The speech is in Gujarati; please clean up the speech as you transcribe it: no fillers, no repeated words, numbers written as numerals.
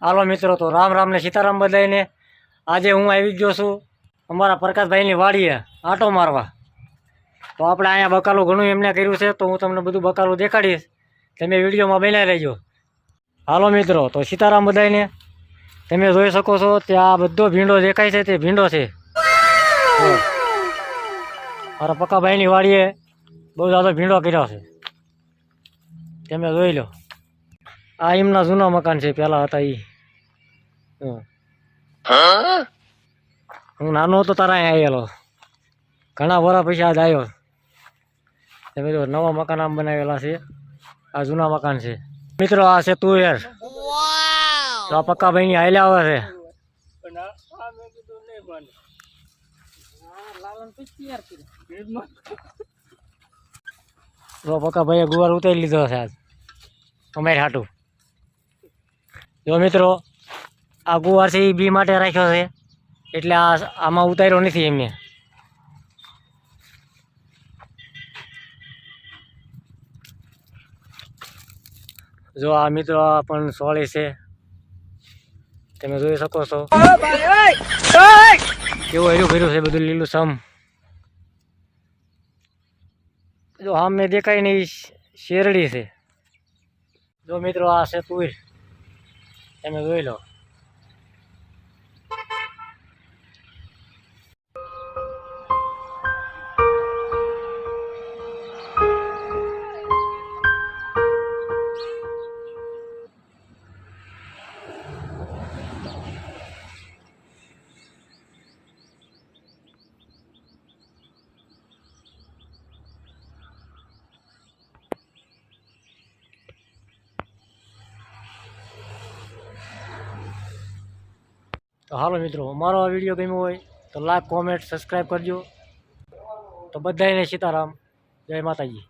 હાલો મિત્રો, તો રામ રામ ને સીતારામ બધાઈને। આજે હું આવી ગયો છું અમારા પ્રકાશભાઈની વાડીએ આંટો મારવા। તો આપણે અહીંયા બકાલું ઘણું એમને કર્યું છે, તો હું તમને બધું બકાલું દેખાડીશ, તમે વિડીયોમાં બનાવી રહેજો। હાલો મિત્રો, તો સીતારામ બધાઈને। તમે જોઈ શકો છો ત્યાં બધો ભીંડો દેખાય છે, તે ભીંડો છે। મારા પક્કાભાઈની વાડીએ બહુ જાજો ભીંડો કર્યો છે, તમે જોઈ લો। આ એમના જૂના મકાન છે, પહેલાં હતા એ। હું નાનો હતો તારા અહીંયા આવેલો, ઘણા વર્ષ પછી આજ આવ્યો। તમે જો નવા મકાન આમ બનાવેલા છે, આ જૂના મકાન છે મિત્રો। આ છે તુવેર, તો આ પક્કાભાઈની હાલ્યા આવે છે। તો પક્કાભાઈએ ગુવાર ઉતારી લીધો છે આજ અમારે હાટું। જો મિત્રો, આ ગુવાર છે એ બી માટે રાખ્યો છે, એટલે આમાં ઉતાર્યો નથી એમને। જો આ મિત્રો આ પણ સોળી છે, તમે જોઈ શકો છો કેવું હર્યું ભર્યું છે બધું લીલું સમ। જો આમ મેં દેખાય નહીં શેરડી છે। જો મિત્રો, આ છે તુર, તમે જોઈ લો। તો હાલો મિત્રો, અમારો આ વિડીયો ગમ્યો હોય તો લાઈક, કોમેન્ટ, સબસ્ક્રાઈબ કરજો। તો બધાને સીતારામ, જય માતાજી।